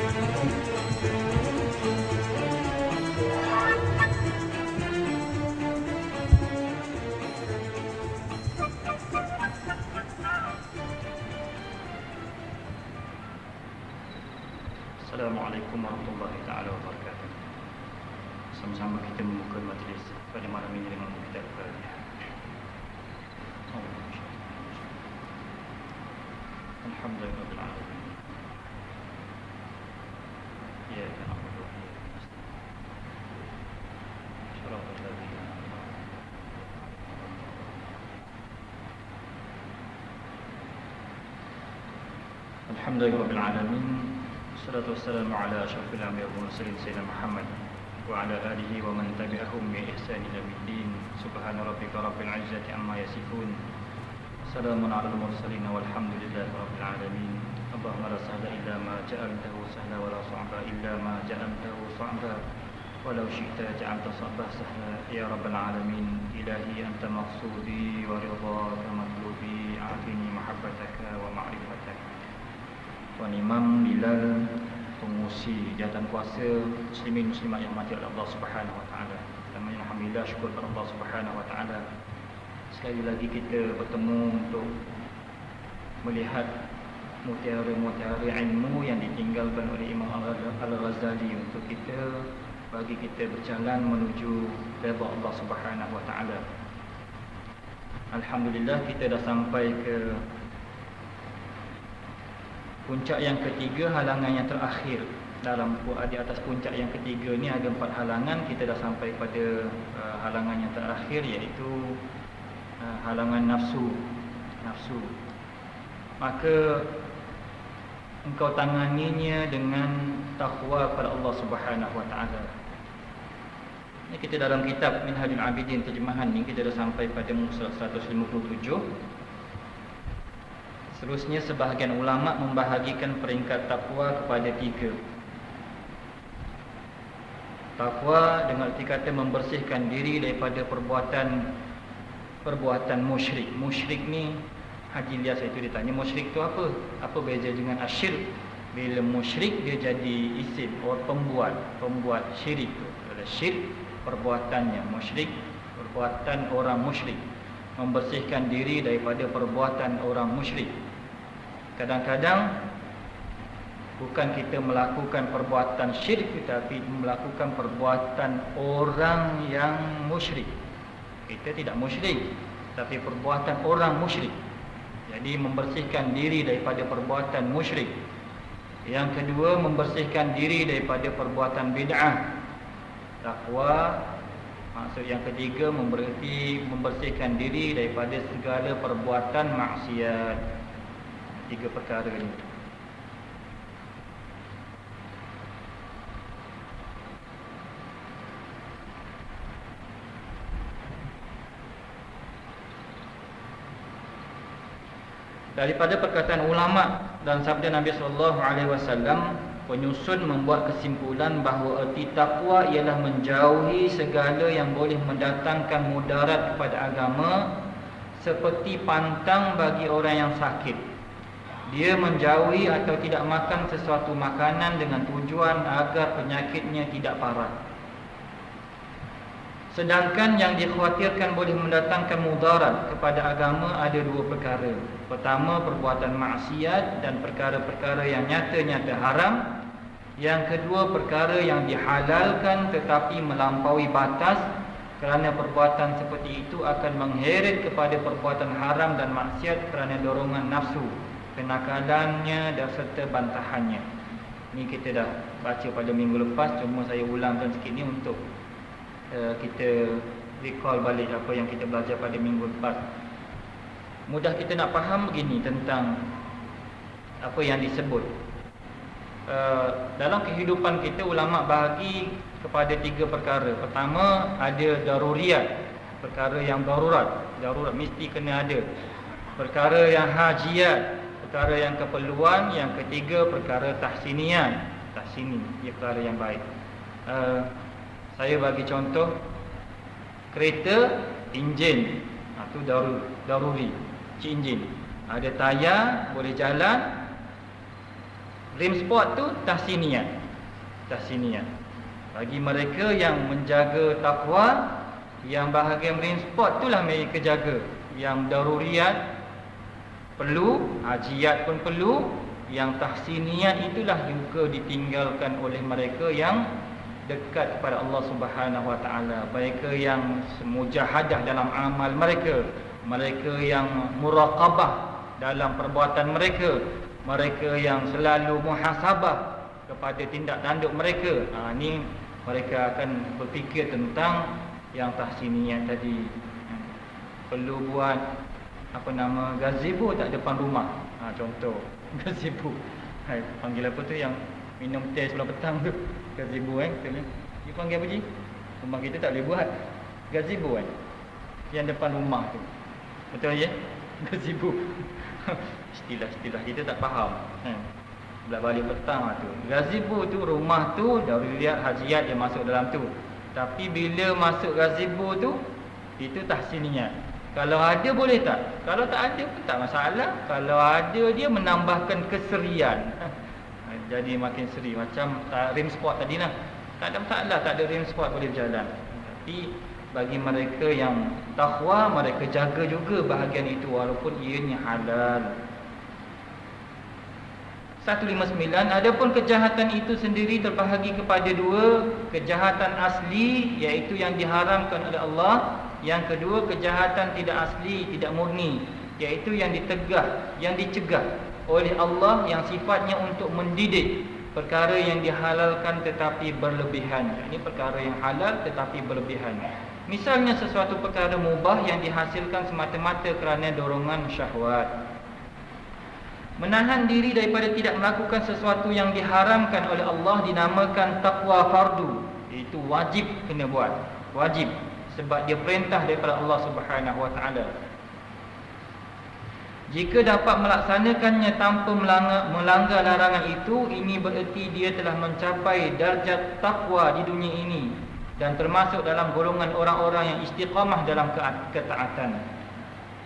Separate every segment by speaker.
Speaker 1: Assalamualaikum warahmatullahi taala wabarakatuh. Sama-sama kita membuka majlis pada malam ini dengan kita Al-Fatihah. Alhamdulillahirabbil alamin. Ya na'budu wa iyyaka nasta'in. Shiratal ladzina an'amta 'alaihim. Alhamdulillahirabbil alamin. Wassalatu wassalamu ala asyrafil anbiya'i wal mursalin sayyidina Muhammad wa ala alihi wa man tabi'ahum bi ihsan ila yaumil subhana rabbika rabbil izzati amma yasifun. Assalamun ala al mursalin walhamdulillahi rabbil alamin. Allahumma la sahla illa ma ja'altahu sahla wa la sa'ba illa ma ja'altahu sa'ba walau syi'ta ja'alta sa'ba sahla ya rabbal alamin. Ilahi anta maqsudi wa ridhaka matlubi a'tini mahabbataka wa ma'rifataka. Tuan Imam, Bilal, pengurusi jawatan kuasa muslimin muslimat yang mati oleh Allah Subhanahu wa taala. Pertamanya alhamdulillah, syukur kepada Allah Subhanahu wa taala. Sekali lagi kita bertemu untuk melihat mutiara-mutiara ilmu yang ditinggalkan oleh Imam Al-Ghazali untuk kita, bagi kita berjalan menuju redha Allah Subhanahu wa taala. Alhamdulillah kita dah sampai ke puncak yang ketiga, halangan yang terakhir. Di atas puncak yang ketiga ni ada 4 halangan. Kita dah sampai pada halangan yang terakhir, iaitu halangan nafsu. Maka engkau tanganinya dengan takwa kepada Allah Subhanahu wa taala. Ini kita dalam kitab Minhajul Abidin terjemahan ni kita dah sampai pada muka 157. Seterusnya sebahagian ulama membahagikan peringkat takwa kepada 3. Takwa dengan arti kata membersihkan diri daripada perbuatan musyrik. Musyrik ni Haji Ilyas itu ditanya, musyrik tu apa? Apa beza dengan asyirk? Bila musyrik dia jadi isim, pembuat syirik tu. Kalau syirik perbuatannya, musyrik perbuatan orang musyrik. Membersihkan diri daripada perbuatan orang musyrik. Kadang-kadang bukan kita melakukan perbuatan syirik, tetapi melakukan perbuatan orang yang musyrik. Kita tidak musyrik, tapi perbuatan orang musyrik. Jadi membersihkan diri daripada perbuatan musyrik. Yang kedua, membersihkan diri daripada perbuatan bid'ah. Takwa maksud yang ketiga membersihkan diri daripada segala perbuatan maksiat. 3 perkara ini. Daripada perkataan ulama dan sabda Nabi sallallahu alaihi wasallam, penyusun membuat kesimpulan bahawa erti takwa ialah menjauhi segala yang boleh mendatangkan mudarat kepada agama, seperti pantang bagi orang yang sakit. Dia menjauhi atau tidak makan sesuatu makanan dengan tujuan agar penyakitnya tidak parah. Sedangkan yang dikhawatirkan boleh mendatangkan mudarat kepada agama ada 2 perkara. Pertama, perbuatan maksiat dan perkara-perkara yang nyata-nyata haram. Yang kedua, perkara yang dihalalkan tetapi melampaui batas, kerana perbuatan seperti itu akan mengheret kepada perbuatan haram dan maksiat kerana dorongan nafsu, kenakalannya dan serta bantahannya. Ini kita dah baca pada minggu lepas, cuma saya ulangkan sikit ni untuk kita recall balik apa yang kita belajar pada minggu lepas. Mudah kita nak faham begini tentang apa yang disebut. Dalam kehidupan kita, ulama bahagi kepada 3 perkara. Pertama, ada daruriyat, perkara yang darurat mesti kena ada. Perkara yang hajiat, perkara yang keperluan. Yang ketiga, perkara tahsinian, ia perkara yang baik. Saya bagi contoh, kereta, enjin, itu daruri, enjin. Ada tayar, boleh jalan. Rim spot tu tahsiniyah. Bagi mereka yang menjaga takwa, yang bahagian rim spot itulah mereka jaga. Yang daruriyat perlu, hajiat pun perlu. Yang tahsiniyat itulah juga ditinggalkan oleh mereka yang dekat kepada Allah Subhanahu Wa Taala. Mereka yang mujahadah dalam amal mereka, mereka yang muraqabah dalam perbuatan mereka, mereka yang selalu muhasabah kepada tindak tanduk mereka. Ni mereka akan berfikir tentang yang tahsiniyat tadi. Perlu buat gazebo tak depan rumah. Contoh gazebo. Panggil apa tu yang minum teh sebelah petang tu? Gazebo Dia panggil apa je? Rumah kita tak boleh buat gazebo yang depan rumah tu. Betul je? Gazebo. Istilah-istilah kita tak faham. Belah balik petang tu. Gazebo tu, rumah tu, daruriyat, hajiat yang masuk dalam tu. Tapi bila masuk gazebo tu, itu tahsiniyat. Kalau ada boleh tak? Kalau tak ada pun tak masalah. Kalau ada dia menambahkan keserian. Jadi makin seri. Macam rim spot tadi lah. Tak ada masalah, tak ada rim spot boleh berjalan. Tapi bagi mereka yang takwa, mereka jaga juga bahagian itu walaupun ianya halal. 159. Adapun kejahatan itu sendiri terbahagi kepada dua. Kejahatan asli, iaitu yang diharamkan oleh Allah. Yang kedua, kejahatan tidak asli, tidak murni, iaitu yang dicegah oleh Allah, yang sifatnya untuk mendidik. Perkara yang dihalalkan tetapi berlebihan. Ini perkara yang halal tetapi berlebihan. Misalnya sesuatu perkara mubah yang dihasilkan semata-mata kerana dorongan syahwat. Menahan diri daripada tidak melakukan sesuatu yang diharamkan oleh Allah dinamakan taqwa fardu. Itu wajib kena buat. Wajib. Sebab dia perintah daripada Allah Subhanahu Wa Taala. Jika dapat melaksanakannya tanpa melanggar larangan itu, ini bererti dia telah mencapai darjat takwa di dunia ini dan termasuk dalam golongan orang-orang yang istiqamah dalam ketaatan.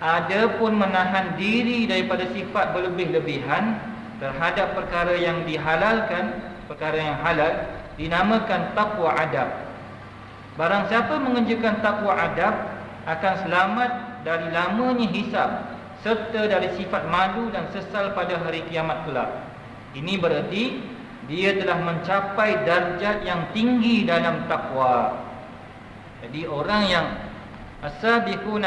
Speaker 1: Adapun menahan diri daripada sifat berlebih-lebihan terhadap perkara yang dihalalkan, perkara yang halal, dinamakan taqwa adab. Barang siapa mengerjakan takwa adab akan selamat dari lamanya hisab serta dari sifat malu dan sesal pada hari kiamat kelak. Ini berarti dia telah mencapai darjat yang tinggi dalam takwa. Jadi orang yang as-sabiqun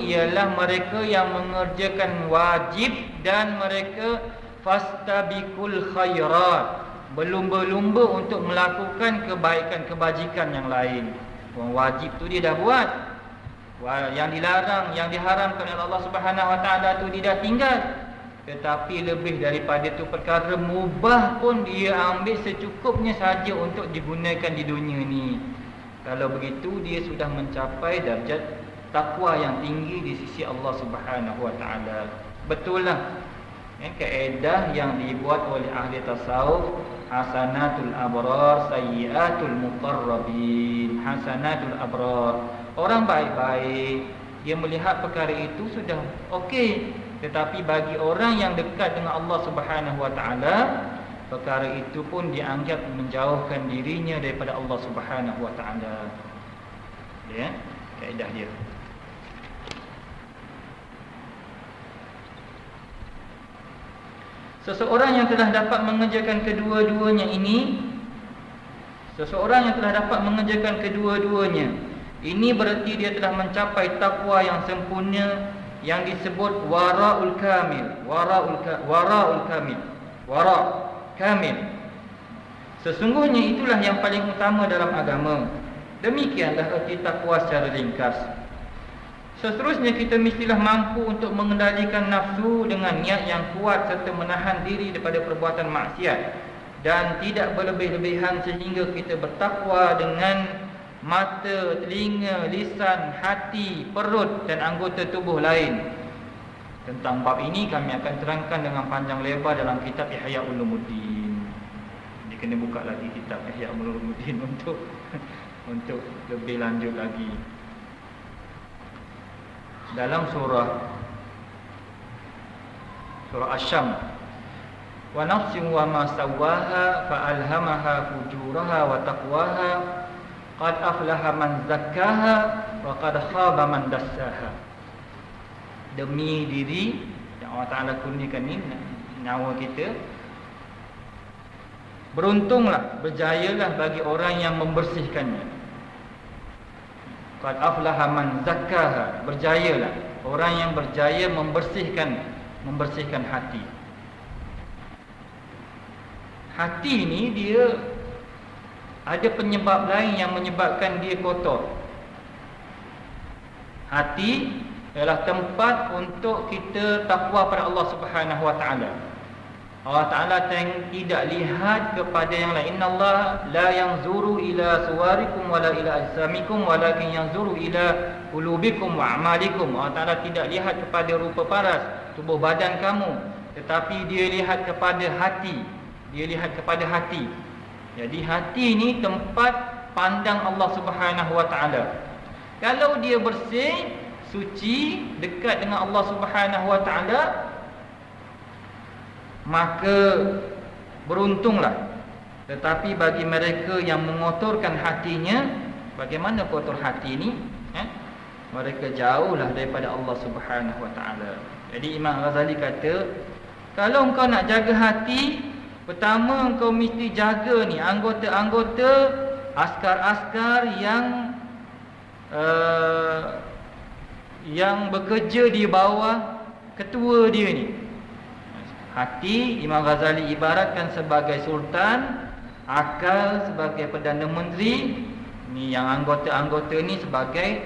Speaker 1: ialah mereka yang mengerjakan wajib dan mereka fastabiqul khairat, berlumba-lumba untuk melakukan kebaikan-kebajikan yang lain. Wajib tu dia dah buat. Yang dilarang, yang diharamkan oleh Allah Subhanahu Wa Taala tu dia dah tinggal. Tetapi lebih daripada tu, perkara mubah pun dia ambil secukupnya saja untuk digunakan di dunia ni. Kalau begitu dia sudah mencapai darjat takwa yang tinggi di sisi Allah Subhanahu Wa Taala. Betul lah. Kaedah yang dibuat oleh ahli tasawuf, hasanatul abrar sayyiatul muqarrabin. Hasanatul abrar, orang baik-baik, dia melihat perkara itu sudah okey. Tetapi bagi orang yang dekat dengan Allah Subhanahu Wa Taala, perkara itu pun dianggap menjauhkan dirinya daripada Allah Subhanahu Wa Taala. Ya, kaedah dia. Seseorang yang telah dapat mengerjakan kedua-duanya ini, ini berarti dia telah mencapai takwa yang sempurna yang disebut wara'ul kamil. Wara' kamil. Sesungguhnya itulah yang paling utama dalam agama. Demikianlah erti takwa secara ringkas. Seterusnya kita mestilah mampu untuk mengendalikan nafsu dengan niat yang kuat serta menahan diri daripada perbuatan maksiat dan tidak berlebih-lebihan sehingga kita bertakwa dengan mata, telinga, lisan, hati, perut dan anggota tubuh lain. Tentang bab ini kami akan terangkan dengan panjang lebar dalam kitab Ihya Ulumuddin. Dia kena buka lagi kitab Ihya Ulumuddin untuk lebih lanjut lagi. Dalam surah Asy-Syams, wa nafsin wa ma sawwaha fa alhamaha fujuraha wa taqwaha qad aflaha man zakkaha wa qad khaba man dassaha. Demi diri yang Allah Ta'ala kurniakan ni, nyawa kita, beruntunglah, berjayalah bagi orang yang membersihkannya. Qad aflaha man zakkaha, berjayalah orang yang berjaya membersihkan hati. Hati ni dia ada penyebab lain yang menyebabkan dia kotor. Hati ialah tempat untuk kita takwa pada Allah Subhanahu wa taala. Allah Taala tidak lihat kepada yang lain. Innallaha la yanzuru ila suwarikum wala ila ajsamikum walakin yanzuru ila qulubikum wa a'malikum. Allah Taala tidak lihat kepada rupa paras, tubuh badan kamu, tetapi dia lihat kepada hati. Dia lihat kepada hati. Jadi hati ni tempat pandang Allah Subhanahu wa taala. Kalau dia bersih, suci, dekat dengan Allah Subhanahu wa taala, maka beruntunglah. Tetapi bagi mereka yang mengotorkan hatinya, bagaimana kotor hati ni? Mereka jauhlah daripada Allah Subhanahu wa taala. Jadi Imam Ghazali kata, kalau engkau nak jaga hati, pertama engkau mesti jaga ni anggota-anggota, askar-askar yang bekerja di bawah ketua dia ni. Hati Imam Ghazali ibaratkan sebagai sultan, akal sebagai perdana menteri, ni yang anggota-anggota ni sebagai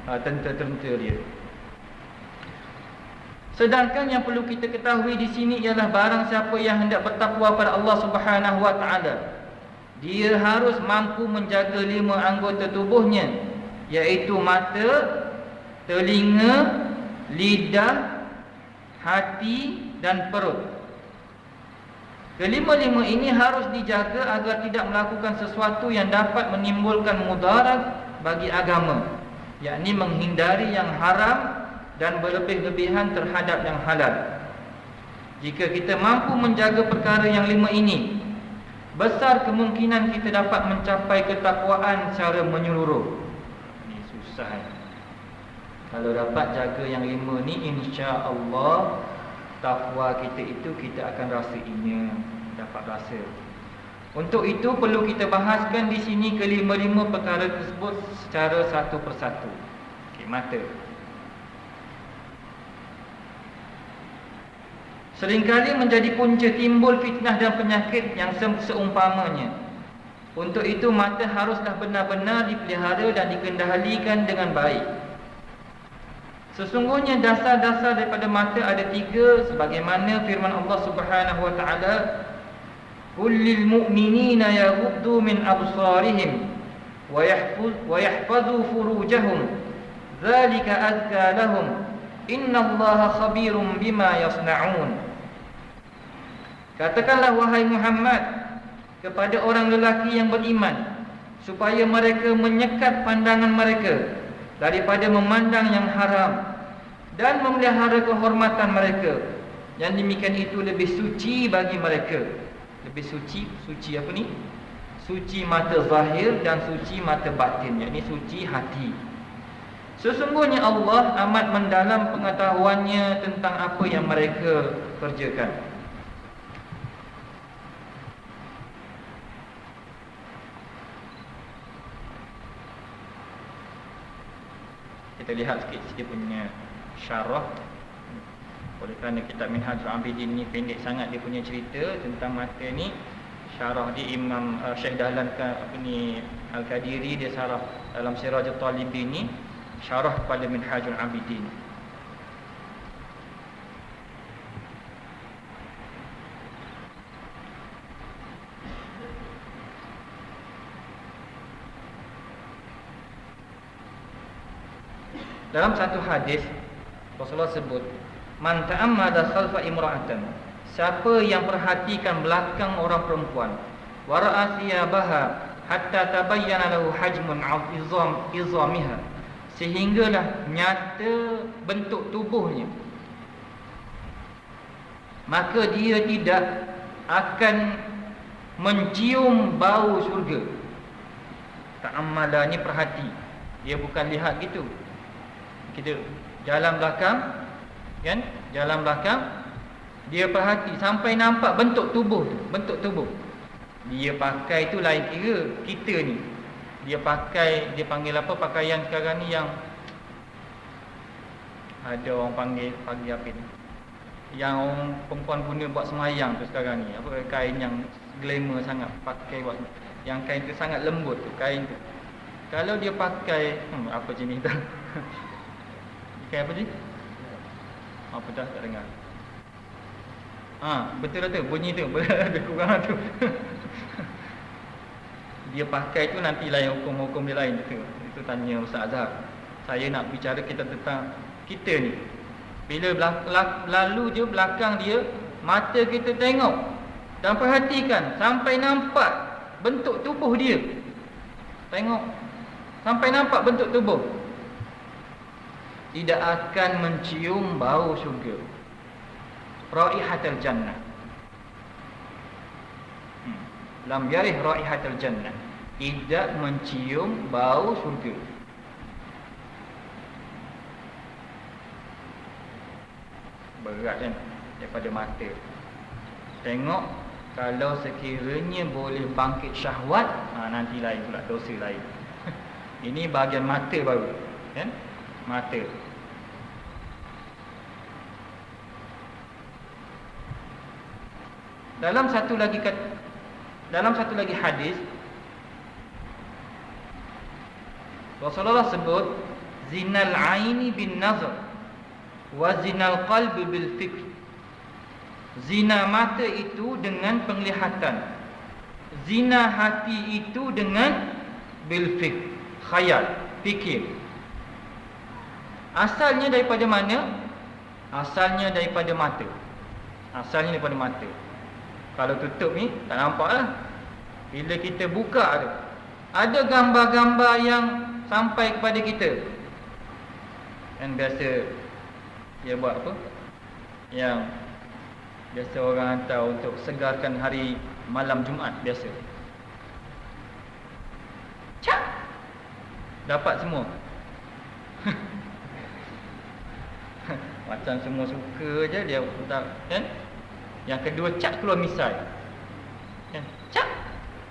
Speaker 1: tentera-tentera dia. Sedangkan yang perlu kita ketahui di sini ialah barang siapa yang hendak bertakwa pada Allah Subhanahu wa taala, dia harus mampu menjaga 5 anggota tubuhnya, iaitu mata, telinga, lidah, hati dan perut. Kelima-lima ini harus dijaga agar tidak melakukan sesuatu yang dapat menimbulkan mudarat bagi agama, yakni menghindari yang haram dan berlebih-lebihan terhadap yang halal. Jika kita mampu menjaga perkara yang 5 ini, besar kemungkinan kita dapat mencapai ketakwaan secara menyeluruh. Ini susah. Kalau dapat jaga yang 5 ni, insya-Allah takwa kita itu kita akan rasainya, dapat rasa. Untuk itu perlu kita bahaskan di sini kelima-lima perkara tersebut secara satu persatu. Okey, mata. Seringkali menjadi punca timbul fitnah dan penyakit yang seumpamanya. Untuk itu mata haruslah benar-benar dipelihara dan dikendalikan dengan baik. Sesungguhnya dasar-dasar daripada mata ada 3, sebagaimana firman Allah Subhanahu wa taala, "Qul lil mu'minina yaghuddu min absarihim wa yahfazu furujahum, dzalika azka lahum, innallaha khabirum bima yasna'un." Katakanlah wahai Muhammad kepada orang lelaki yang beriman, supaya mereka menyekat pandangan mereka daripada memandang yang haram dan memelihara kehormatan mereka. Yang demikian itu lebih suci bagi mereka. Lebih suci apa ni? Suci mata zahir dan suci mata batin, yakni suci hati. Sesungguhnya Allah amat mendalam pengetahuannya tentang apa yang mereka kerjakan. Kita lihat sikit-sikit punya syarah. Oleh kerana kitab Minhajul Abidin ni pendek sangat dia punya cerita tentang mata ni, syarah di Imam Syekh Dahlan Al-Qadiri, dia syarah dalam Sirajul Talibin ni, syarah kepada Minhajul Abidin. Dalam satu hadis Rasulullah sebut, "Man ta'ammada khalfa imra'atan", siapa yang perhatikan belakang orang perempuan, wa ra'a thiyabaha hatta tabayyana lahu hajmun 'izamiha, sehinggalah nyata bentuk tubuhnya, maka dia tidak akan mencium bau syurga. Ta'ammala ni perhati. Dia bukan lihat gitu. Kita jalan belakang, kan? Jalan belakang, dia perhati sampai nampak bentuk tubuh tu, bentuk tubuh. Dia pakai tu lain kira kita ni. Dia pakai, dia panggil apa pakaian sekarang ni yang ada orang panggil apa ni? Yang orang perempuan guna buat semayang tu sekarang ni. Apa kain yang glamour sangat, pakai buat yang kain tu sangat lembut tu, kain tu. Kalau dia pakai apa jenis tu? Kain apa jenis? Apa dah tak dengar. Betul tu bunyi tu lebih kurang tu. Dia pakai tu nanti lain hukum-hukum dia lain tu. Itu tanya Ustaz Azhar. Saya nak bicara kita tentang kita ni. Bila lalu je belakang dia, mata kita tengok dan perhatikan sampai nampak bentuk tubuh dia. Tengok sampai nampak bentuk tubuh. Tidak akan mencium bau syurga. Raihatul jannah. Lam yarih raihatul jannah. Tidak mencium bau syurga. Berat kan daripada mata. Tengok kalau sekiranya boleh bangkit syahwat, nanti lain pula, dosa lain. Ini bahagian mata baru, kan? Mata. Dalam satu lagi hadis Rasulullah sebut zinal aini bin nazar wa zinal qalbi bil fikr. Zina mata itu dengan penglihatan, zina hati itu dengan bil fikr, khayal, fikir. Asalnya daripada mana? Asalnya daripada mata. Asalnya daripada mata. Kalau tutup ni tak nampak lah. Bila kita buka tu, ada gambar-gambar yang sampai kepada kita. Kan biasa dia buat apa? Yang biasa orang hantar untuk segarkan hari malam Jumaat biasa. Cak! Dapat semua. Macam semua suka je dia tak, kan? Yang kedua cak keluar misai. Kan? Cak.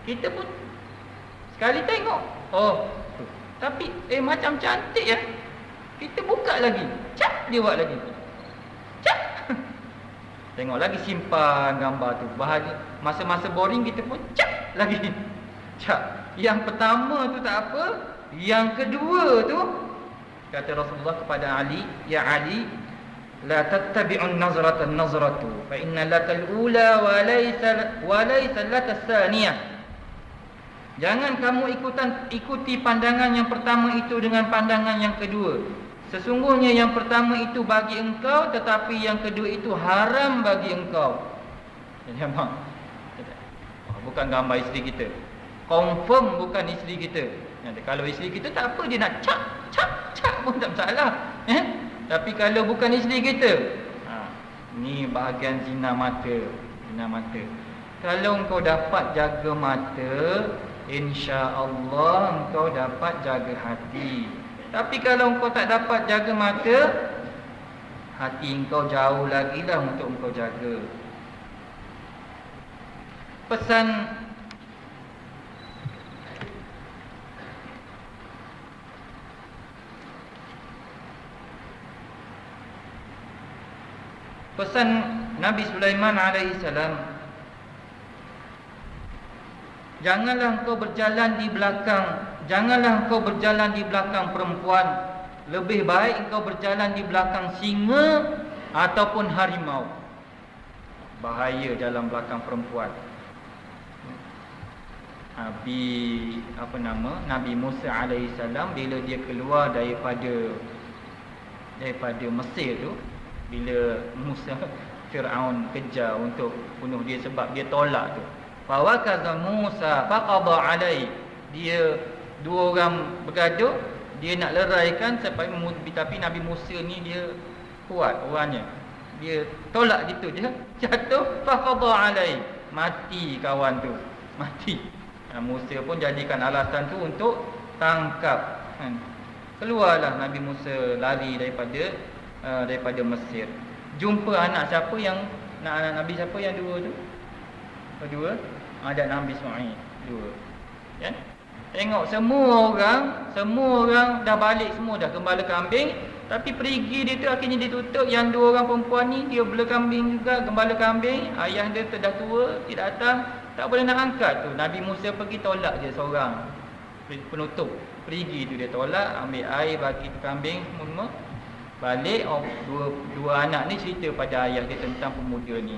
Speaker 1: Kita pun sekali tengok. Oh, tu. Tapi macam cantik ya. Kita buka lagi. Cak dia buat lagi. Cak. Tengok lagi, simpan gambar tu. Bahagia masa-masa boring kita pun cak lagi. Cak. Yang pertama tu tak apa. Yang kedua tu kata Rasulullah kepada Ali, ya Ali, la tattabi'un nazratan nazratu fa inna lakal ula wa laysa lakas thaniyah. Jangan kamu ikuti pandangan yang pertama itu dengan pandangan yang kedua. Sesungguhnya yang pertama itu bagi engkau, tetapi yang kedua itu haram bagi engkau. Nampak? Bukan gambar isteri kita. Confirm bukan isteri kita. Kalau isteri kita tak apa, dia nak cap pun tak masalah. Tapi kalau bukan isteri kita, ni bahagian zina mata. Zina mata. Kalau engkau dapat jaga mata, insya-Allah engkau dapat jaga hati. Tapi kalau engkau tak dapat jaga mata, hati engkau jauh lagi lah untuk engkau jaga. Pesan Nabi Sulaiman alaihissalam, janganlah engkau berjalan di belakang perempuan. Lebih baik engkau berjalan di belakang singa ataupun harimau. Bahaya jalan belakang perempuan. Nabi Musa alaihissalam bila dia keluar daripada Mesir tu, bila Fir'aun kejar untuk bunuh dia sebab dia tolak tu. Fawakaza Musa faqada alai. Dia dua orang bergaduh, dia nak leraikan tapi Nabi Musa ni dia kuat orangnya.
Speaker 2: Dia tolak gitu je, jatuh faqada alai, mati kawan tu, mati. Musa pun jadikan alasan tu untuk tangkap. Keluarlah Nabi Musa lari daripada Mesir. Jumpa anak siapa yang anak Nabi siapa yang dua tu? Dua. Ada Nabi Ismail dua. Kan? Tengok semua orang dah balik semua, dah gembala kambing, tapi perigi dia tu akhirnya ditutup. Yang dua orang perempuan ni dia bela kambing juga, gembala kambing. Ayah dia dah tua, tidak datang, tak boleh nak angkat tu. Nabi Musa pergi tolak je seorang penutup. Perigi tu dia tolak, ambil air bagi kambing semua. Balik dua anak ni cerita pada ayah dia tentang pemuda ni.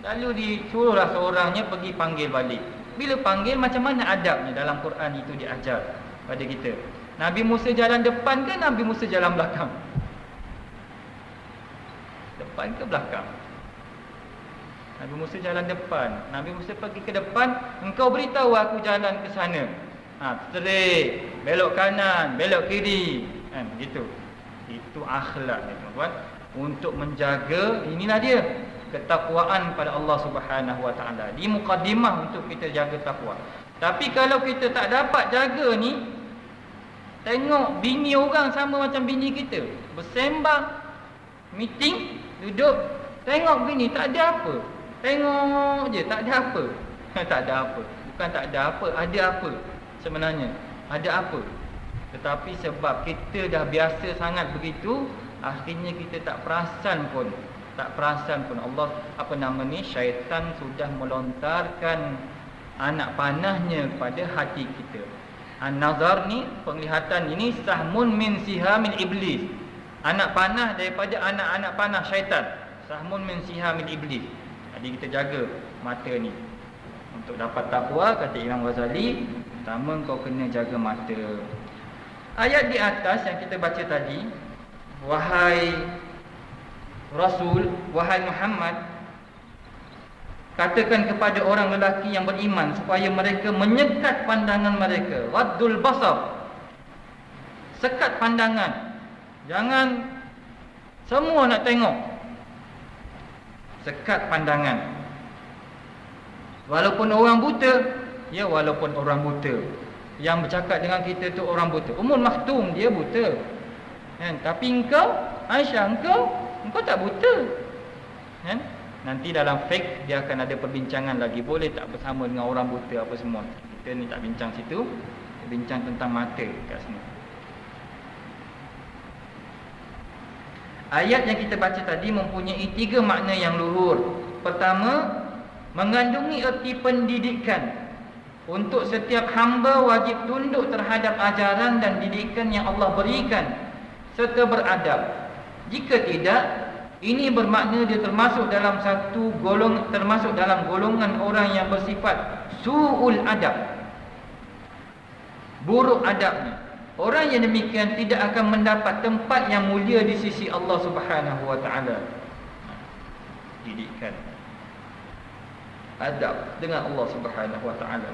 Speaker 2: Lalu disuruhlah seorangnya pergi panggil balik. Bila panggil, macam mana adabnya dalam Quran itu diajar pada kita. Nabi Musa jalan depan ke Nabi Musa jalan belakang? Depan ke belakang? Nabi Musa jalan depan. Nabi Musa pergi ke depan, engkau beritahu aku jalan ke sana. Straight, belok kanan, belok kiri, kan gitu. Itu akhlak ni tuan-tuan, untuk menjaga, inilah dia ketakwaan pada Allah Subhanahu Wa Taala. Di mukadimah untuk kita jaga takwa. Tapi kalau kita tak dapat jaga ni, tengok bini orang sama macam bini kita, bersembang, meeting, duduk, tengok bini tak ada apa. Tengok je tak ada apa. Tak ada apa. Bukan tak ada apa, ada apa sebenarnya. Ada apa? Tetapi sebab kita dah biasa sangat begitu, akhirnya kita tak perasan pun Allah syaitan sudah melontarkan anak panahnya pada hati kita. An-nazar ni, penglihatan ini, sahmun min sihamin iblis, anak panah daripada anak-anak panah syaitan. Sahmun min sihamin iblis. Jadi kita jaga mata ni. Untuk dapat takwa, kata Imam Ghazali, pertama kau kena jaga mata. Ayat di atas yang kita baca tadi, wahai Rasul, wahai Muhammad, katakan kepada orang lelaki yang beriman supaya mereka menyekat pandangan mereka. Raddul basar, sekat pandangan. Jangan semua nak tengok. Sekat pandangan. Walaupun orang buta, walaupun orang buta. Yang bercakap dengan kita tu orang buta. Umul Maktum dia buta. Kan? Tapi engkau, Aisyah, engkau tak buta. Kan? Nanti dalam fiqh dia akan ada perbincangan lagi, boleh tak bersama dengan orang buta apa semua. Kita ni tak bincang situ, kita bincang tentang mata kat sini. Ayat yang kita baca tadi mempunyai 3 makna yang luhur. Pertama, mengandungi erti pendidikan. Untuk setiap hamba wajib tunduk terhadap ajaran dan didikan yang Allah berikan serta beradab. Jika tidak, ini bermakna dia termasuk dalam golongan orang yang bersifat su'ul adab, buruk adabnya. Orang yang demikian tidak akan mendapat tempat yang mulia di sisi Allah Subhanahu Wa Taala. Didikan, adab dengan Allah Subhanahu Wa Taala.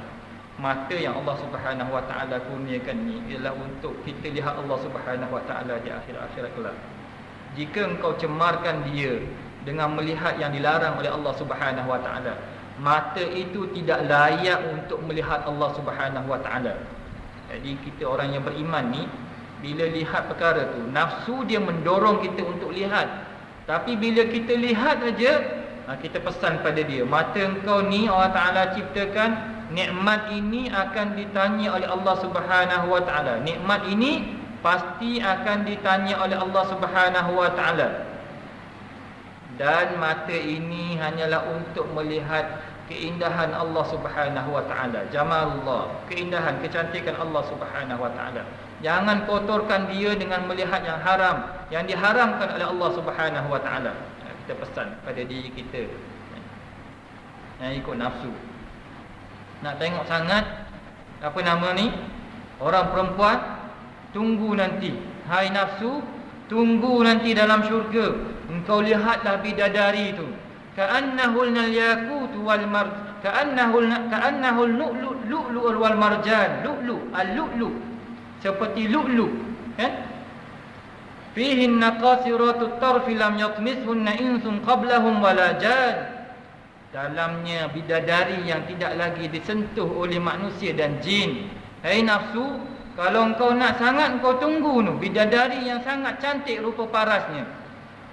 Speaker 2: Mata yang Allah Subhanahu Wa Taala kurniakan ni ialah untuk kita lihat Allah Subhanahu Wa Taala di akhirat kelak. Jika engkau cemarkan dia dengan melihat yang dilarang oleh Allah Subhanahu Wa Taala, mata itu tidak layak untuk melihat Allah Subhanahu Wa Taala. Jadi kita orang yang beriman ni, bila lihat perkara tu, nafsu dia mendorong kita untuk lihat. Tapi bila kita lihat saja, kita pesan pada dia, mata engkau ni Allah Taala ciptakan, nikmat ini akan ditanya oleh Allah Subhanahu Wa Taala. Nikmat ini pasti akan ditanya oleh Allah Subhanahu Wa Taala. Dan mata ini hanyalah untuk melihat keindahan Allah Subhanahu Wa Taala, jamalullah, keindahan, kecantikan Allah Subhanahu Wa Taala. Jangan kotorkan dia dengan melihat yang haram, yang diharamkan oleh Allah Subhanahu Wa Taala. Kita pesan pada diri kita yang ikut nafsu. Nak tengok sangat, apa nama ni, orang perempuan, tunggu nanti. Hai nafsu, tunggu nanti dalam syurga. Engkau lihatlah bidadari tu. Ka'annahul yakut wal ka'annahul lu'lu' wal marjan. Lu'lu', al-lu'lu'. Seperti lu'lu', kan? fihinna qasiratut tarfi lam yatmishunna insun qablahum wala jan. Dalamnya bidadari yang tidak lagi disentuh oleh manusia dan jin. Hai nafsu, kalau engkau nak sangat, engkau tunggu tu bidadari yang sangat cantik rupa parasnya.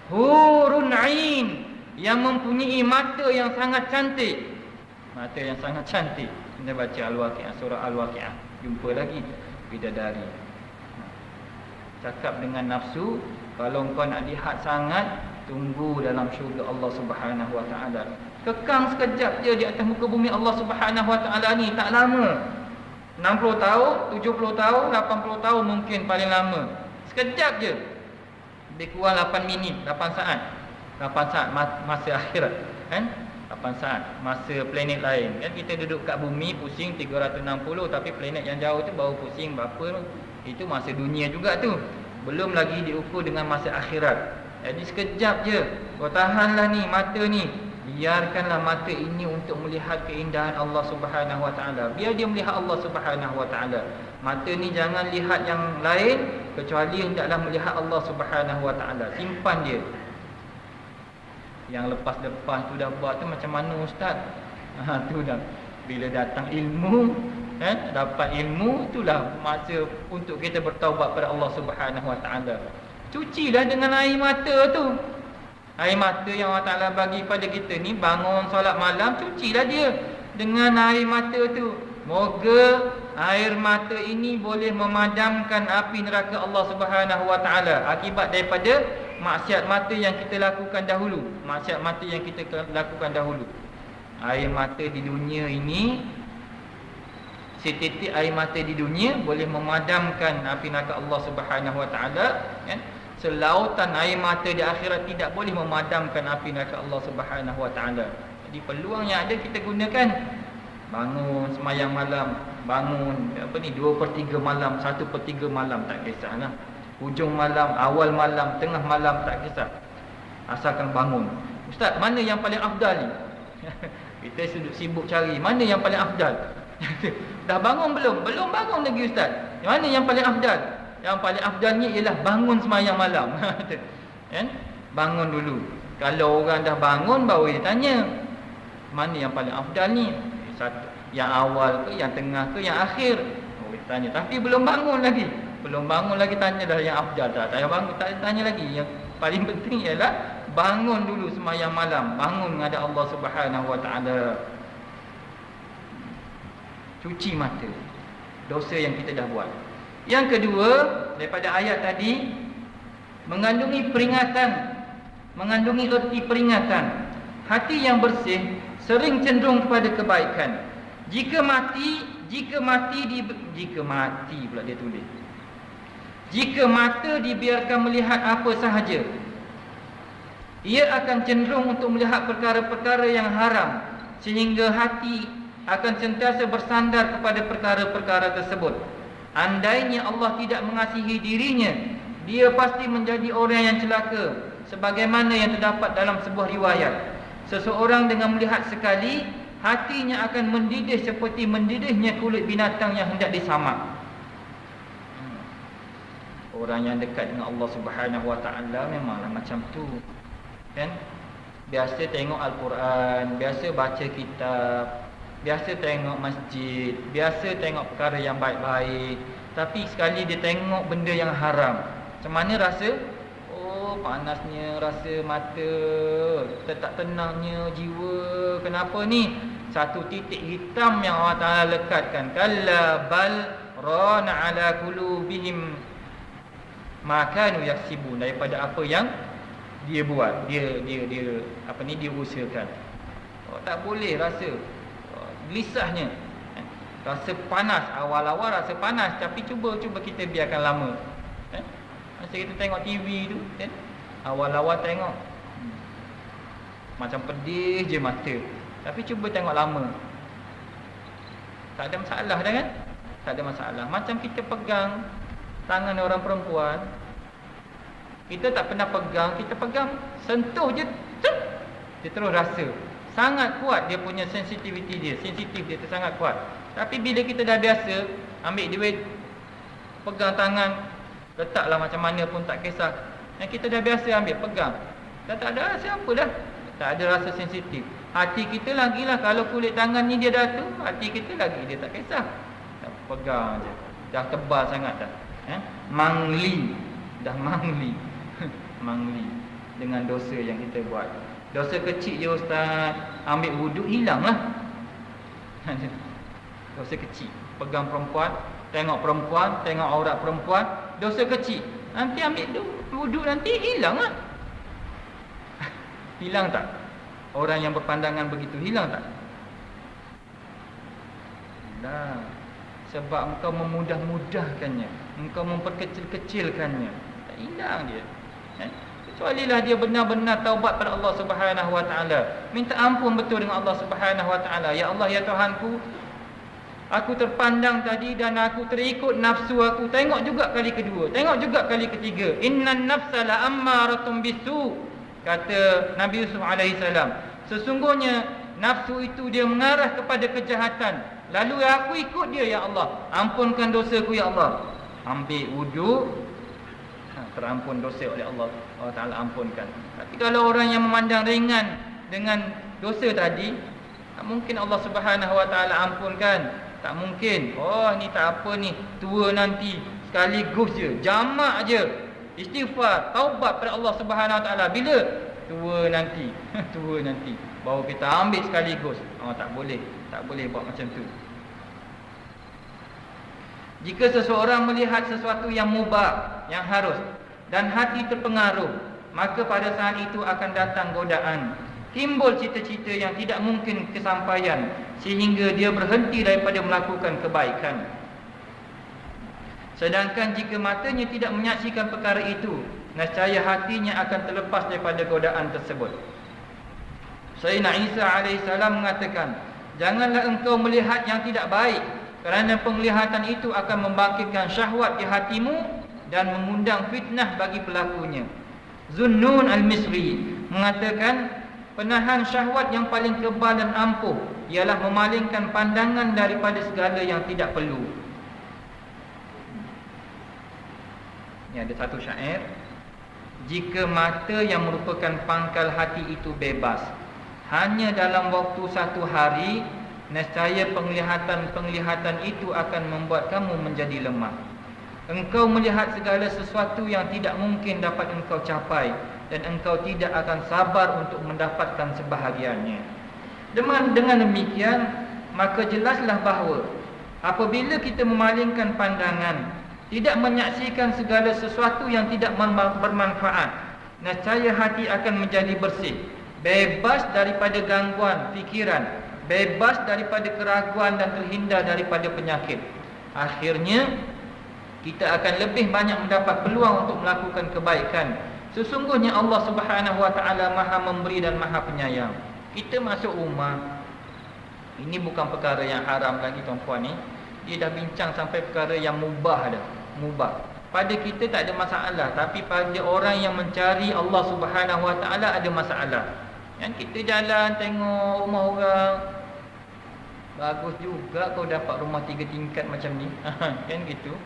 Speaker 2: Hurun ain, yang mempunyai mata yang sangat cantik. Mata yang sangat cantik. Kita baca Al-Waqi'ah, surah Al-Waqi'ah. Jumpa lagi bidadari. Cakap dengan nafsu, kalau engkau nak lihat sangat, tunggu dalam syurga Allah Subhanahu Wa Taala. Kekang sekejap je di atas muka bumi Allah Subhanahu Wa Taala ni, tak lama. 60 tahun, 70 tahun, 80 tahun mungkin paling lama. Sekejap je. Lebih kurang 8 minit, 8 saat. 8 saat masa akhirat, kan? 8 saat masa planet lain. Kan kita duduk kat bumi pusing 360, tapi planet yang jauh tu baru pusing berapa? Itu masa dunia juga tu. Belum lagi diukur dengan masa akhirat. Jadi sekejap je. Kau tahanlah ni mata ni. Biarkanlah mata ini untuk melihat keindahan Allah Subhanahu Wa Taala. Biar dia melihat Allah Subhanahu Wa Taala. Mata ni jangan lihat yang lain kecuali hendaklah melihat Allah Subhanahu Wa Taala. Simpan dia. Yang lepas-lepas tu dah buat tu macam mana ustaz? Tu dah. Bila datang ilmu, kan? Dapat ilmu, itulah masa untuk kita bertaubat pada Allah Subhanahu Wa Taala. Cucilah dengan air mata tu. Air mata yang Allah Ta'ala bagi pada kita ni, bangun solat malam, cucilah dia dengan air mata tu. Moga air mata ini boleh memadamkan api neraka Allah Subhanahu Wa Ta'ala akibat daripada maksiat mata yang kita lakukan dahulu. Maksiat mata yang kita lakukan dahulu. Air mata di dunia ini, setitik air mata di dunia boleh memadamkan api neraka Allah Subhanahu Wa Ta'ala, kan? Selautan air mata di akhirat tidak boleh memadamkan api neraka Allah Subhanahu Wa Taala. Jadi peluang yang ada kita gunakan. Bangun semayang malam, bangun 2/3 malam, 1/3 malam, tak kisahlah. Hujung malam, awal malam, tengah malam, tak kisah. Asalkan bangun. Ustaz, mana yang paling afdal ni? Kita sibuk cari mana yang paling afdal. Dah bangun belum? Belum bangun lagi ustaz. Mana yang paling afdal? Yang paling afdalnya ialah bangun semayang malam. Kan? Bangun dulu. Kalau orang dah bangun baru dia tanya, mana yang paling afdal ni? Satu, yang awal ke, yang tengah ke, yang akhir? Oh, dia tanya. Tapi belum bangun lagi. Belum bangun lagi tanya dah yang afdal tak? Tak bangun, tak tanya lagi. Yang paling penting ialah bangun dulu semayang malam. Bangun menghadap Allah Subhanahu Wa Taala. Cuci mata dosa yang kita dah buat. Yang kedua, daripada ayat tadi, mengandungi peringatan, mengandungi erti peringatan. Hati yang bersih sering cenderung kepada kebaikan. Jika mati pula dia tulis. Jika mata dibiarkan melihat apa sahaja, ia akan cenderung untuk melihat perkara-perkara yang haram, sehingga hati akan sentiasa bersandar kepada perkara-perkara tersebut. Andainya Allah tidak mengasihi dirinya, dia pasti menjadi orang yang celaka. Sebagaimana yang terdapat dalam sebuah riwayat, seseorang dengan melihat sekali, hatinya akan mendidih seperti mendidihnya kulit binatang yang hendak disamak. Orang yang dekat dengan Allah Subhanahu Wa Taala memanglah macam tu, kan? Biasa tengok Al-Quran, biasa baca kitab, biasa tengok masjid, biasa tengok perkara yang baik-baik. Tapi sekali dia tengok benda yang haram, macam mana rasa? Oh, panasnya rasa mata, tak tenangnya jiwa. Kenapa ni? Satu titik hitam yang Allah Ta'ala lekatkan. Kalla bal rana ala qulubihim ma kanu yaksibun, daripada apa yang dia buat, dia usahakan. Oh, tak boleh rasa gelisahnya, rasa panas. Awal-awal rasa panas, tapi cuba kita biarkan lama. Masa kita tengok TV tu, kan? Awal-awal tengok macam pedih je mata, tapi cuba tengok lama, tak ada masalah dah, kan? Tak ada masalah. Macam kita pegang tangan orang perempuan, kita tak pernah pegang, kita pegang, sentuh je, dia terus rasa. Sangat kuat dia punya sensitivity dia, sensitif dia tu sangat kuat. Tapi bila kita dah biasa, ambil duit, pegang tangan, letaklah macam mana pun tak kisah, Yang kita dah biasa ambil pegang. Dah tak ada rasa apa dah. Tak ada rasa sensitif. Hati kita lagilah, kalau kulit tangan ni dia dah tu, hati kita lagi dia tak kisah. Dah pegang je. Dah tebal sangat dah. Mangli. Dah mangli. Mangli dengan dosa yang kita buat. Dosa kecil je ustaz, ambil wuduk hilanglah. Dosa kecil, pegang perempuan, tengok aurat perempuan, dosa kecil. Nanti ambil wuduk nanti hilanglah. Hilang tak? Orang yang berpandangan begitu hilang tak? Hilang. Sebab engkau memudah-mudahkannya, engkau memperkecil-kecilkannya. Tak hilang dia. Kecualilah dia benar-benar taubat pada Allah Subhanahu Wa Taala, minta ampun betul dengan Allah Subhanahu Wa Taala. Ya Allah, ya Tuhanku, aku terpandang tadi dan aku terikut nafsu aku. Tengok juga kali kedua, tengok juga kali ketiga. Innan nafsa la ammaratun bisu, kata Nabi Yusuf alaihissalam. Sesungguhnya nafsu itu dia mengarah kepada kejahatan. Lalu aku ikut dia, ya Allah. Ampunkan dosaku, ya Allah. Ambil wuduk, terampun dosa oleh Allah. Allah Ta'ala ampunkan. Tapi kalau orang yang memandang ringan dengan dosa tadi, tak mungkin Allah Subhanahu Wa Ta'ala ampunkan. Tak mungkin. Oh, ni tak apa ni, tua nanti sekaligus je, jamak je, istighfar, taubat pada Allah Subhanahu Wa Ta'ala. Bila? Tua nanti. Tua nanti baru kita ambil sekaligus. Oh, tak boleh. Tak boleh buat macam tu. Jika seseorang melihat sesuatu yang mubah, yang harus, dan hati terpengaruh, maka pada saat itu akan datang godaan. Timbul cita-cita yang tidak mungkin kesampaian, sehingga dia berhenti daripada melakukan kebaikan. Sedangkan jika matanya tidak menyaksikan perkara itu, nescaya hatinya akan terlepas daripada godaan tersebut. Sayyidina Isa alaihissalam mengatakan, janganlah engkau melihat yang tidak baik, kerana penglihatan itu akan membangkitkan syahwat di hatimu dan mengundang fitnah bagi pelakunya. Zunnun al-Misri mengatakan, penahan syahwat yang paling kebal dan ampuh ialah memalingkan pandangan daripada segala yang tidak perlu. Ini ada satu syair. Jika mata yang merupakan pangkal hati itu bebas, hanya dalam waktu satu hari, nescaya penglihatan itu akan membuat kamu menjadi lemah. Engkau melihat segala sesuatu yang tidak mungkin dapat engkau capai, dan engkau tidak akan sabar untuk mendapatkan sebahagiannya. Dengan demikian, maka jelaslah bahawa apabila kita memalingkan pandangan, tidak menyaksikan segala sesuatu yang tidak bermanfaat, nescaya hati akan menjadi bersih, bebas daripada gangguan fikiran, bebas daripada keraguan dan terhindar daripada penyakit. Akhirnya kita akan lebih banyak mendapat peluang untuk melakukan kebaikan. Sesungguhnya Allah Subhanahu Wa Taala Maha memberi dan Maha penyayang. Kita masuk rumah, ini bukan perkara yang haram lagi tuan-puan ni. Dia dah bincang sampai perkara yang mubah dah. Mubah. Pada kita tak ada masalah, tapi pada orang yang mencari Allah Subhanahu Wa Taala ada masalah. Yang kita jalan tengok rumah orang, bagus juga kau dapat rumah 3 tingkat macam ni. Kan gitu.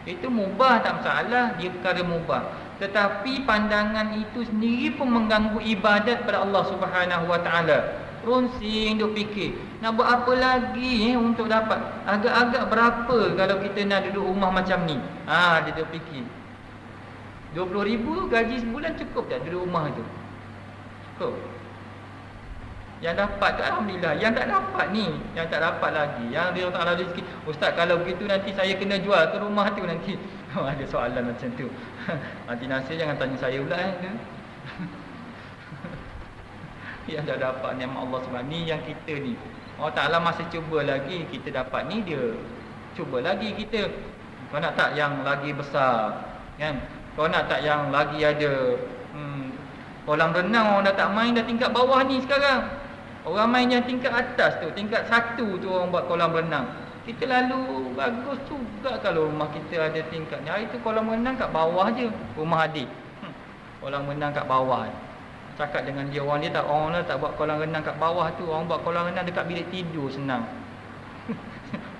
Speaker 2: Itu mubah, tak masalah, dia perkara mubah. Tetapi pandangan itu sendiri pun mengganggu ibadat pada Allah Subhanahu Wa Taala. Ronsing duk fikir, nak buat apa lagi untuk dapat agak-agak berapa kalau kita nak duduk rumah macam ni. Dia duk fikir 20,000 gaji sebulan cukup tak duduk rumah tu? Cukup. Yang dapat tu alhamdulillah, yang tak dapat ni, yang tak dapat lagi, yang dia tak ada rezeki. Ustaz, kalau begitu nanti saya kena jual ke rumah tu nanti. Ada soalan macam tu. Nanti Nasir jangan tanya saya pula yang tak dapat nikmat Allah SWT ni yang kita ni. Allah Ta'ala masih cuba lagi kita dapat ni, dia cuba lagi kita. Kau nak tak yang lagi besar kan? Kau nak tak yang lagi ada kolam renang, orang dah tak main dah tingkat bawah ni sekarang. Orang main yang tingkat atas tu, tingkat 1 tu orang buat kolam renang. Kita lalu bagus juga kalau rumah kita ada tingkat ni. Hari tu kolam renang kat bawah je, rumah adik. Kolam renang kat bawah. Cakap dengan dia, orang dia tak buat kolam renang kat bawah tu, orang buat kolam renang dekat bilik tidur senang.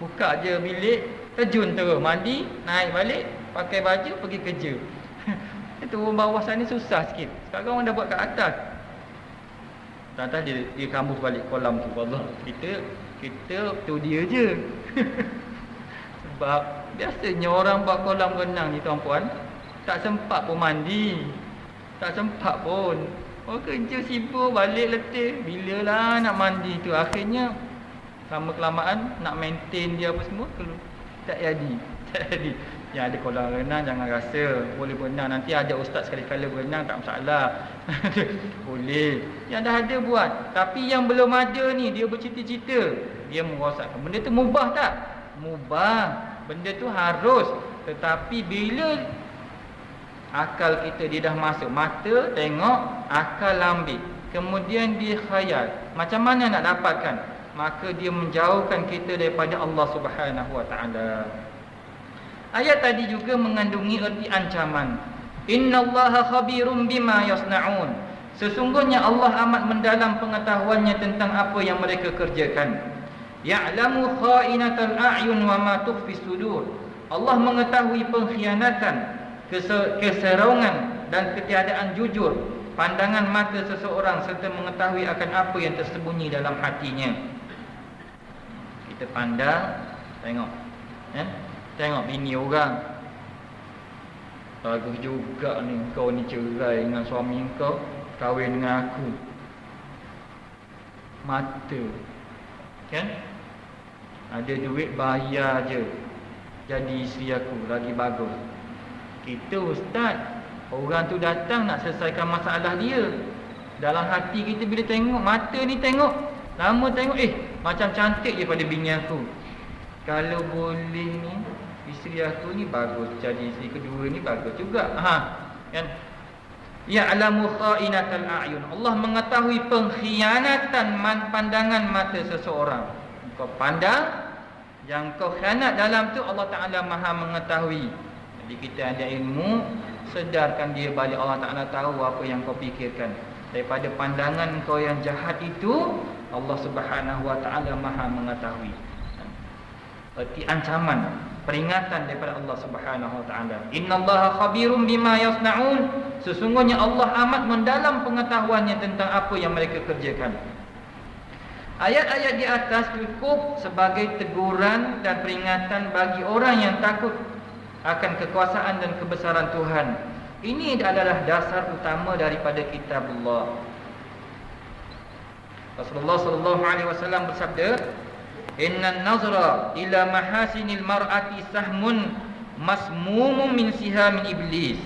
Speaker 2: Buka je bilik, terjun terus, mandi, naik balik, pakai baju, pergi kerja. Turun bawah sana susah sikit. Sekarang orang dah buat kat atas. Tak dia kambus balik kolam tu. Allah. Kita tu dia je. Sebab biasanya orang buat kolam renang ni tuan-puan, tak sempat pun mandi. Tak sempat pun. Oh kerja sibuk balik letih. Bilalah nak mandi tu. Akhirnya lama kelamaan nak maintain dia apa semua tak jadi. Yang ada kolam renang jangan rasa boleh berenang. Nanti ada ustaz sekali-kala berenang tak masalah. Boleh. Yang dah ada buat. Tapi yang belum ada ni dia bercita-cita, dia merosakkan. Benda tu mubah tak? Mubah. Benda tu harus. Tetapi bila akal kita dia dah masuk, mata tengok, akal ambil, kemudian dia khayal, macam mana nak dapatkan? Maka dia menjauhkan kita daripada Allah Subhanahu Wa Taala. Ayat tadi juga mengandungi erti ancaman. Innallaha khabirum bima yasnaun. Sesungguhnya Allah amat mendalam pengetahuannya tentang apa yang mereka kerjakan. Ya'lamu kha'inatal a'yun wa ma tukhfis sudur. Allah mengetahui pengkhianatan, keserongan dan ketiadaan jujur pandangan mata seseorang, serta mengetahui akan apa yang tersembunyi dalam hatinya. Kita pandang, tengok, tengok bini orang, bagus juga ni, kau ni cerai dengan suami kau, kahwin dengan aku. Mata, kan? Ada duit bayar je, jadi isteri aku, lagi bagus. Kita ustaz, orang tu datang nak selesaikan masalah dia. Dalam hati kita bila tengok, mata ni tengok, lama tengok, macam cantik daripada bini aku. Kalau boleh ni, isteri aku ni bagus, jadi isteri kedua ni bagus juga. Kan? Ya'lamu kha'inatal a'yun. Allah mengetahui pengkhianatan pandangan mata seseorang. Kau pandang, yang kau khianat dalam tu Allah Ta'ala Maha mengetahui. Jadi kita ada ilmu, sedarkan dia balik. Allah Ta'ala tahu apa yang kau fikirkan. Daripada pandangan kau yang jahat itu, Allah Subhanahu Wa Ta'ala Maha mengetahui. Erti ancaman, peringatan daripada Allah Subhanahu Wa Ta'ala. Innallaha khabirum bima yasnaun. Sesungguhnya Allah amat mendalam pengetahuannya tentang apa yang mereka kerjakan. Ayat-ayat di atas cukup sebagai teguran dan peringatan bagi orang yang takut akan kekuasaan dan kebesaran Tuhan. Ini adalah dasar utama daripada kitabullah. Rasulullah sallallahu alaihi wasallam bersabda, "Innan nazra ila mahasinil mar'ati sahmun masmumun min sihamin iblis."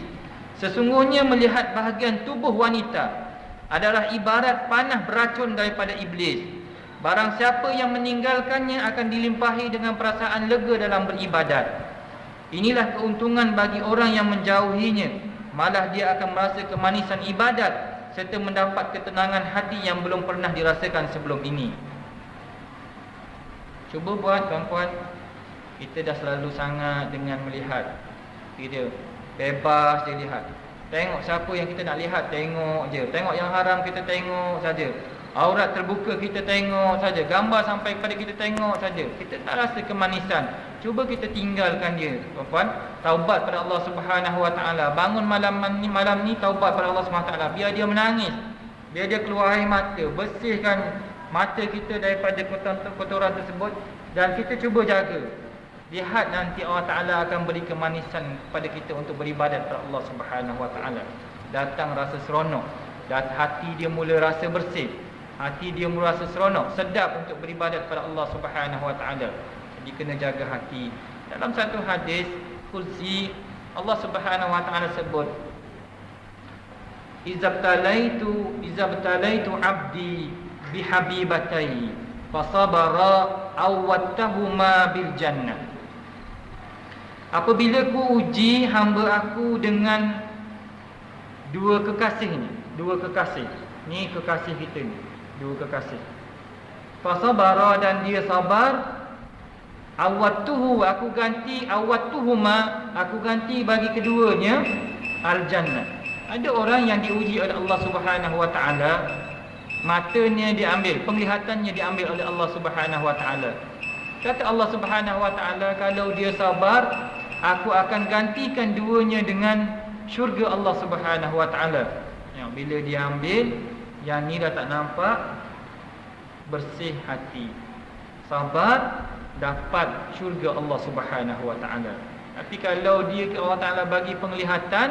Speaker 2: Sesungguhnya melihat bahagian tubuh wanita adalah ibarat panah beracun daripada iblis. Barang siapa yang meninggalkannya akan dilimpahi dengan perasaan lega dalam beribadat. Inilah keuntungan bagi orang yang menjauhinya. Malah dia akan merasa kemanisan ibadat serta mendapat ketenangan hati yang belum pernah dirasakan sebelum ini. Cuba buat tuan-puan, kita dah selalu sangat dengan melihat. Kita bebas dia lihat. Tengok siapa yang kita nak lihat, tengok je. Tengok yang haram kita tengok saja. Aurat terbuka kita tengok saja. Gambar sampai kepada kita tengok saja. Kita tak rasa kemanisan. Cuba kita tinggalkan dia, tuan-puan. Taubat pada Allah Subhanahu Wa Taala. Bangun malam ni taubat pada Allah Subhanahu Wa Taala. Biar dia menangis, biar dia keluar air mata. Bersihkan mata kita daripada kotoran tersebut. Dan kita cuba jaga. Lihat nanti Allah Ta'ala akan beri kemanisan kepada kita untuk beribadat kepada Allah Subhanahu Wa Ta'ala. Datang rasa seronok, dan hati dia mula rasa bersih, hati dia mula rasa seronok, sedap untuk beribadat kepada Allah Subhanahu Wa Ta'ala. Jadi kena jaga hati. Dalam satu hadis kursi, Allah Subhanahu Wa Ta'ala sebut, Izabtalaitu abdi bihabibatai fasabara awwattahuma bil jannah. Apabila ku uji hamba aku dengan dua kekasih ni, ni kekasih kita ni, dua kekasih. Fasabara, dan dia sabar, awattuhu, aku ganti bagi keduanya al jannah. Ada orang yang diuji oleh Allah Subhanahu Wa Taala, matanya diambil, penglihatannya diambil oleh Allah Subhanahu Wa Taala. Kata Allah Subhanahu Wa Taala, kalau dia sabar, aku akan gantikan duanya dengan syurga Allah Subhanahu wa taala. Yang bila dia ambil, yang ni dah tak nampak, bersih hati, sabar, dapat syurga Allah Subhanahu wa taala. Tapi kalau dia Allah Taala bagi penglihatan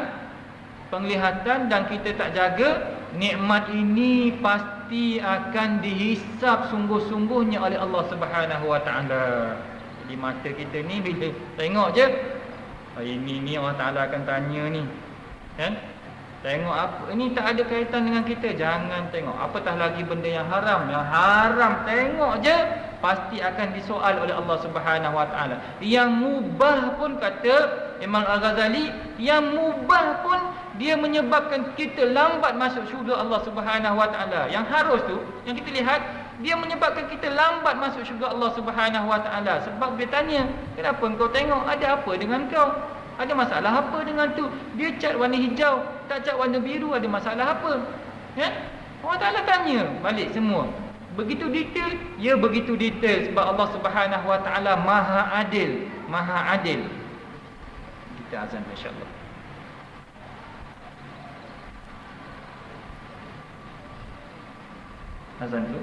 Speaker 2: dan kita tak jaga, nikmat ini pasti akan dihisap sungguh-sungguhnya oleh Allah Subhanahu wa taala. Jadi mata kita ni bila tengok je, ini Allah Taala akan tanya ni, kan? Tengok apa ini tak ada kaitan dengan kita, jangan tengok. Apatah lagi benda yang haram. Yang haram tengok je pasti akan disoal oleh Allah Subhanahu wa taala. Yang mubah pun, kata Imam Al-Ghazali, yang mubah pun dia menyebabkan kita lambat masuk syurga Allah Subhanahu wa taala. Yang harus tu, yang kita lihat, dia menyebabkan kita lambat masuk syurga Allah Subhanahu wa taala. Sebab dia tanya, kenapa engkau tengok, ada apa dengan kau? Ada masalah apa dengan tu? Dia cat warna hijau, tak cat warna biru, ada masalah apa? Ya? Allah Ta'ala tanya balik semua. Begitu detail? Ya, begitu detail. Sebab Allah Subhanahu wa taala Maha Adil. Maha Adil. Kita azan insya-Allah. Azan tu.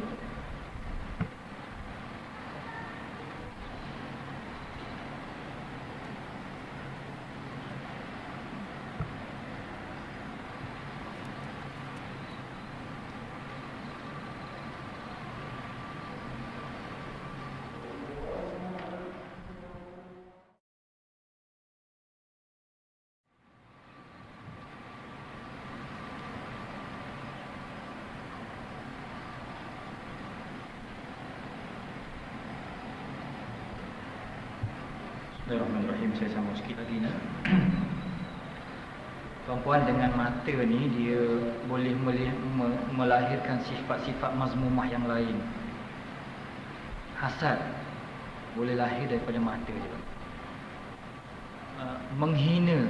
Speaker 2: Bismillahirrahmanirrahim. Saya sambung sikit lagi ni. Tuan-puan, dengan mata ni dia boleh melahirkan sifat-sifat mazmumah yang lain. Hasad boleh lahir daripada mata je. Menghina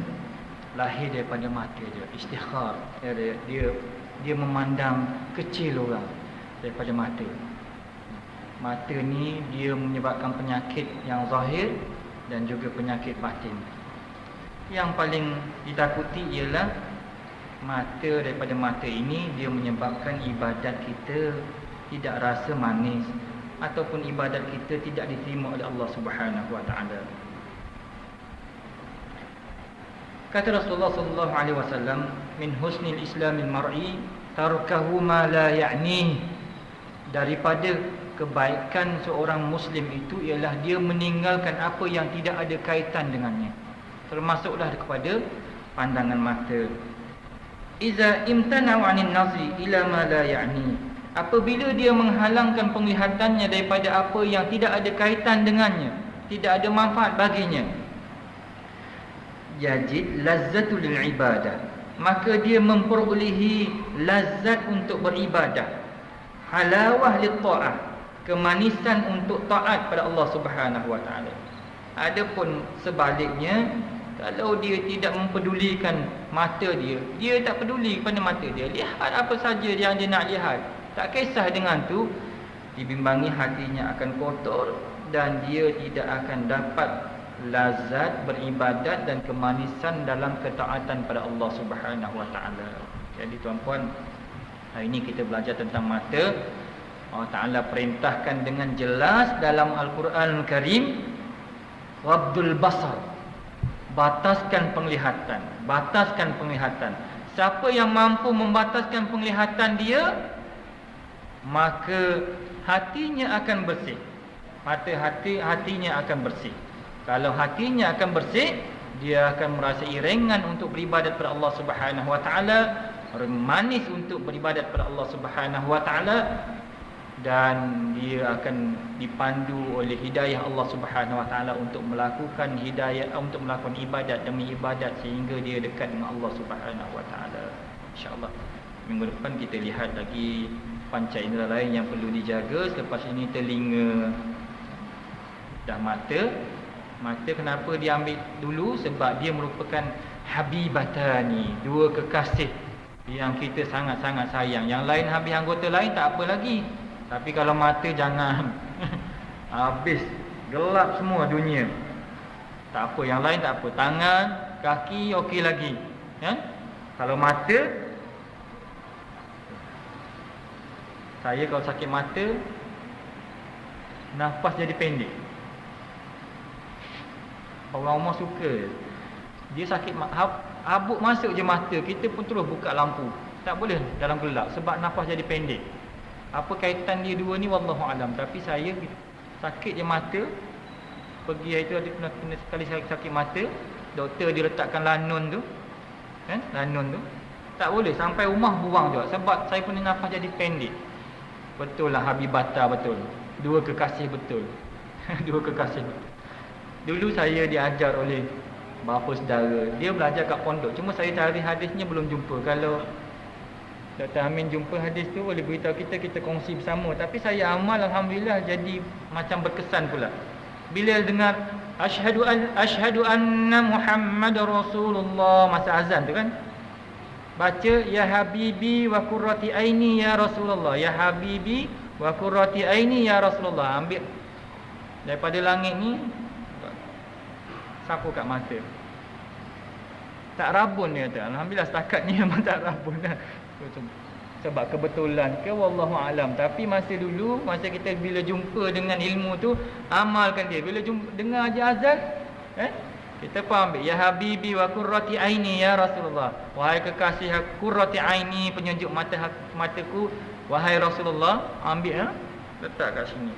Speaker 2: lahir daripada mata je. Istighfar, dia memandang kecil orang daripada mata. Mata ni dia menyebabkan penyakit yang zahir dan juga penyakit batin. Yang paling ditakuti ialah mata. Daripada mata ini dia menyebabkan ibadat kita tidak rasa manis, ataupun ibadat kita tidak diterima oleh Allah Subhanahu wa taala. Kata Rasulullah sallallahu alaihi wasallam, min husnil islamil mar'i tarkahu ma la ya'ni. Daripada kebaikan seorang muslim itu ialah dia meninggalkan apa yang tidak ada kaitan dengannya, termasuklah kepada pandangan mata. Iza imtana'u 'anil nazri ila ma la ya'ni. Apabila dia menghalangkan penglihatannya daripada apa yang tidak ada kaitan dengannya, tidak ada manfaat baginya, yajid lazzatul ibadah, maka dia memperolehi lazat untuk beribadah, halawah lit ta'ah, kemanisan untuk taat pada Allah Subhanahu wa taala. Adapun sebaliknya, kalau dia tidak mempedulikan mata dia, dia tak peduli kepada mata dia, lihat apa saja yang dia nak lihat, tak kisah dengan tu, dibimbangi hatinya akan kotor dan dia tidak akan dapat lazat beribadat dan kemanisan dalam ketaatan pada Allah Subhanahu wa taala. Jadi tuan-puan, hari ini kita belajar tentang mata. Allah Ta'ala perintahkan dengan jelas dalam Al-Quran Al-Karim, Rabdul Basar, bataskan penglihatan. Bataskan penglihatan. Siapa yang mampu membataskan penglihatan dia, maka hatinya akan bersih. Hatinya akan bersih. Kalau hatinya akan bersih, dia akan merasai ringan untuk beribadat kepada Allah Subhanahu wa taala, manis untuk beribadat kepada Allah Subhanahu wa taala, dan dia akan dipandu oleh hidayah Allah Subhanahu wa taala untuk melakukan ibadat demi ibadat sehingga dia dekat dengan Allah Subhanahu wa taala. Insya-Allah minggu depan kita lihat lagi panca indera lain yang perlu dijaga. Selepas ini telinga, dah mata. Mata kenapa diambil dulu? Sebab dia merupakan habibatani, dua kekasih yang kita sangat-sangat sayang. Yang lain habis anggota lain tak apa lagi. Tapi kalau mata jangan. Habis, gelap semua dunia. Tak apa, yang lain tak apa. Tangan, kaki okey lagi. Kan? Kalau mata, saya kalau sakit mata, nafas jadi pendek. Orang rumah suka. Dia sakit habuk masuk je mata, kita pun terus buka lampu. Tak boleh dalam gelap sebab nafas jadi pendek. Apa kaitan dia dua ni wallahu alam. Tapi saya sakit je mata, pergi hari tu ada kena sekali sakit mata, doktor dia letakkan lanun tu. Kan? Lanun tu. Tak boleh sampai rumah buang juga sebab saya punya nafas jadi pendek. Betul lah Habibata betul. Dua kekasih betul. Dua kekasih betul. Dulu saya diajar oleh bapa saudara. Dia belajar kat pondok. Cuma saya cari hadisnya belum jumpa. Kalau Dr. Amin jumpa hadis tu boleh beritahu kita, kita kongsi bersama. Tapi saya amal alhamdulillah jadi macam berkesan pula. Bila dengar asyhadu anna Muhammadar Rasulullah masa azan tu kan. Baca ya habibi wa qurrati aini ya Rasulullah. Ya habibi wa qurrati aini ya Rasulullah. Ambil daripada langit ni sapu kat mata. Tak rabun dia kata. Alhamdulillah setakat ni memang tak rabun dah. Sebab kebetulan ke wallahu alam. Tapi masa dulu, masa kita bila jumpa dengan ilmu tu, amalkan dia. Bila dengar je azan, kita pun ambil ya habibi wa qurrati aini ya Rasulullah. Wahai kekasih qurrati aini, penyejuk mataku, wahai Rasulullah, ambil letak kat sini.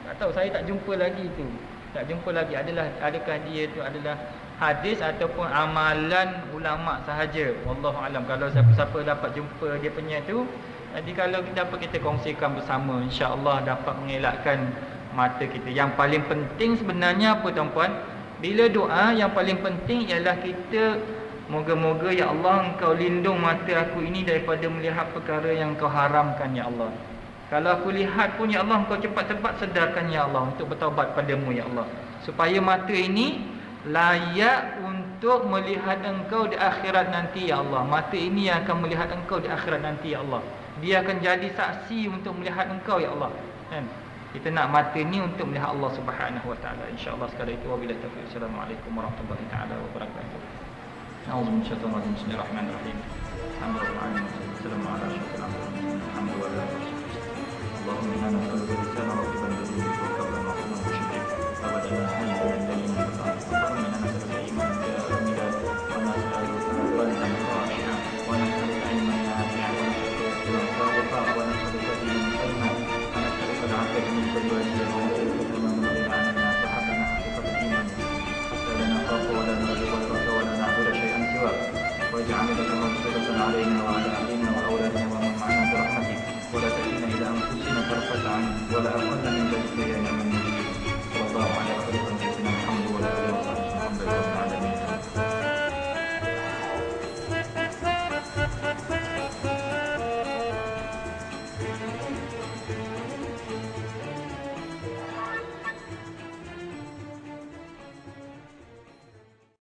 Speaker 2: Tak tahu, saya tak jumpa lagi tu. Tak jumpa lagi adakah dia tu adalah hadis ataupun amalan ulama sahaja. Wallahu alam. Kalau siapa-siapa dapat jumpa dia punya tu, jadi kalau kita dapat kita kongsikan bersama, insya-Allah dapat mengelakkan mata kita. Yang paling penting sebenarnya apa tuan-puan? Bila doa yang paling penting ialah kita moga-moga ya Allah engkau lindung mata aku ini daripada melihat perkara yang kau haramkan ya Allah. Kalau aku lihat pun ya Allah engkau cepat-cepat sedarkan ya Allah untuk bertaubat padamu ya Allah. Supaya mata ini layak untuk melihat engkau di akhirat nanti ya Allah. Mata ini yang akan melihat engkau di akhirat nanti ya Allah. Dia akan jadi saksi untuk melihat engkau ya Allah. Kan? Kita nak mata ni untuk melihat Allah Subhanahu wa taala. Insya-Allah sekali itu wabillahi taufiq. Assalamualaikum warahmatullahi taala wabarakatuh. A'udzu billahi minasyaitonir rajim. Bismillahirrahmanirrahim. Alhamdulillah. Assalamu alaikum warahmatullahi wabarakatuh. Allahumma inna nas'aluka al-ihsana wa al-ihsana